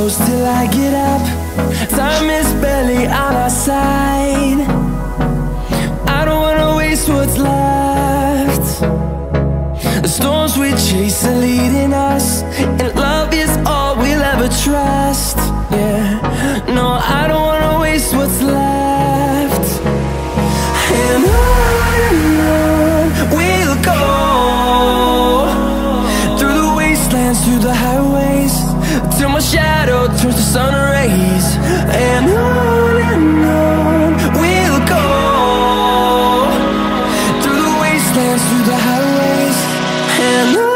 close till I get up. Time is barely on our side. I don't wanna waste what's left. The storms we chase are leading us, and love is all we'll ever trust. Yeah, no, I don't wanna waste what's left. And on we'll go, through the wastelands, through the highways, till my shadow turns to sun rays. And on we'll go, through the wastelands, through the highways, and on.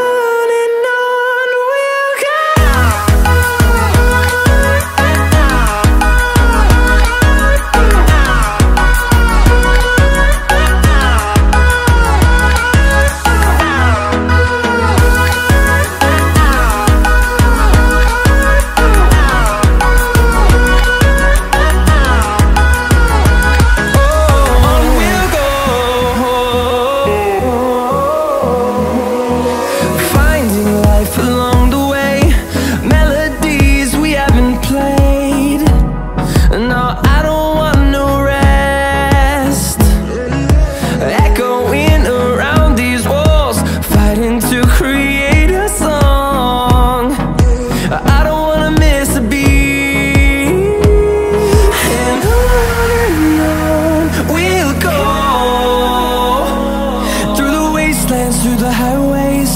Through the highways,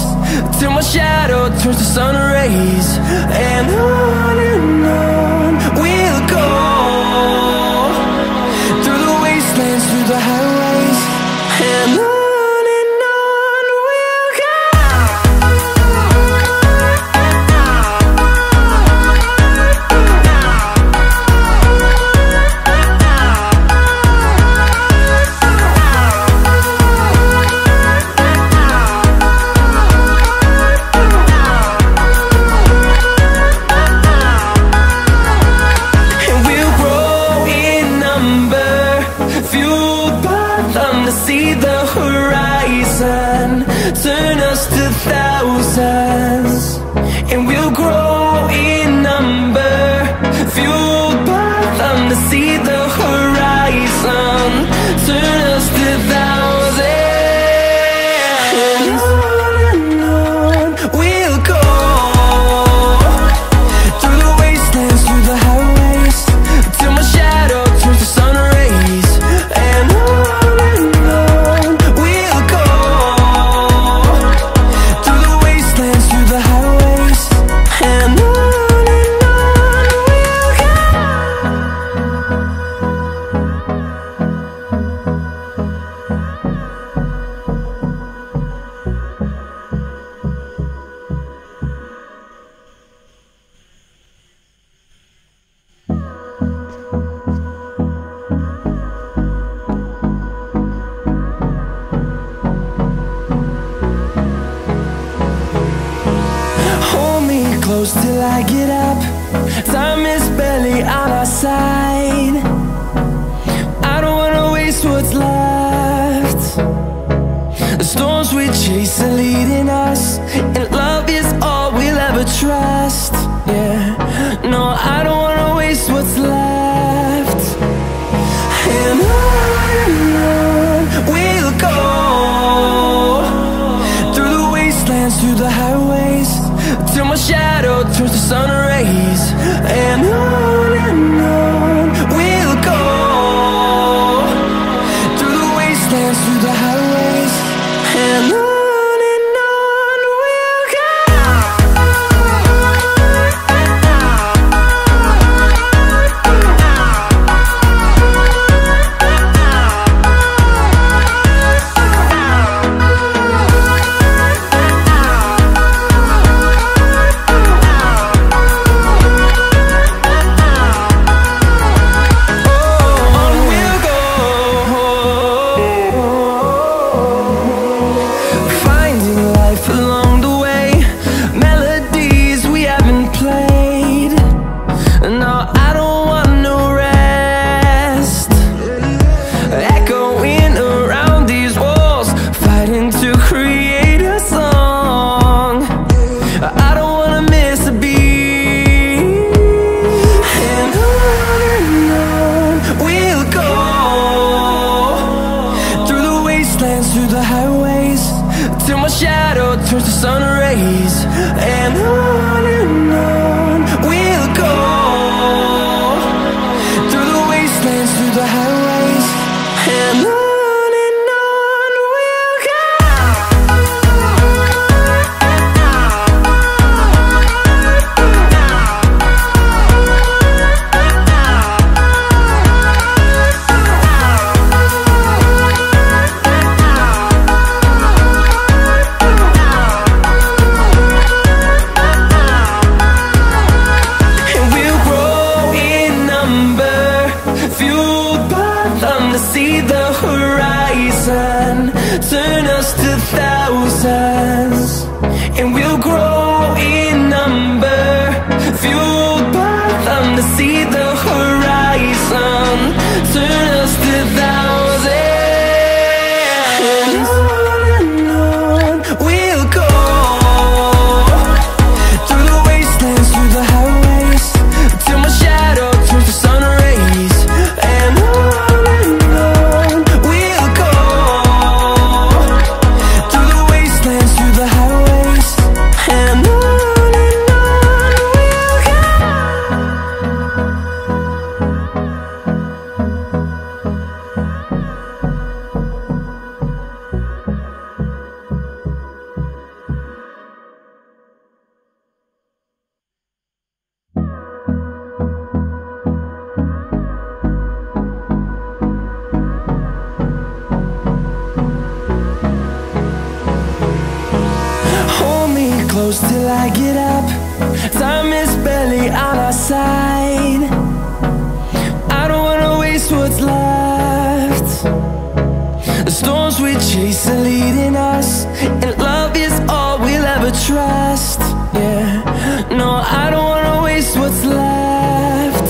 till my shadow turns to sun rays. And on we'll go, through the wastelands, through the highways, and on. See the horizon turn us to thousands, and we'll grow in number, fueled by them. To see the horizon turn us to thousands, and on we'll go, through the wastelands, through the highways, till my shadow turns to sun rays. And close till I get up. Time is barely on our side. I don't wanna waste what's left. The storms we chase are leading us, and love is all we'll ever trust. Yeah, no, I don't wanna waste what's left. And on we'll go, through the wastelands, through the highways, till my shadow turns to sun rays. And on we'll go, through the wastelands, through the highways, and on. the highways, and on we'll go. To see the horizon, turn us to thousands, and we'll grow in number, fueled by them. To see the horizon, turn us to thousands, and on we'll go, through the wastelands, through the highways, till my shadow turns to sun rays, and on. Close till I get up. Time is barely on our side. I don't wanna waste what's left. The storms we chase are leading us, and love is all we'll ever trust. Yeah, no, I don't wanna waste what's left.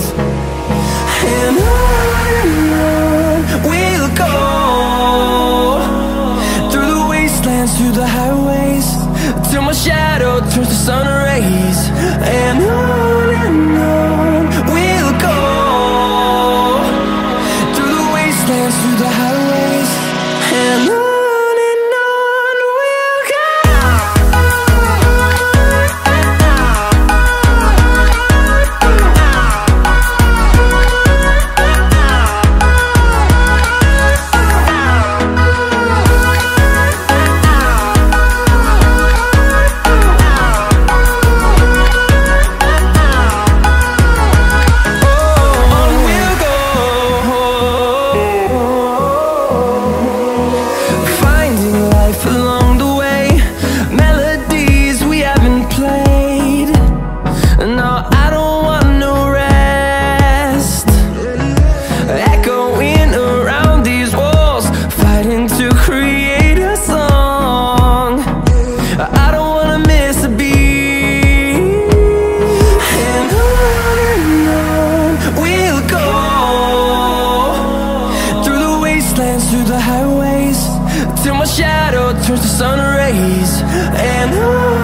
And on we'll go, through the wastelands, through the highways, till my shadow turns to sun rays, and on we'll go, through the wastelands, through the highways, and on we'll go. Through the highways, till my shadow turns to sun rays, and on.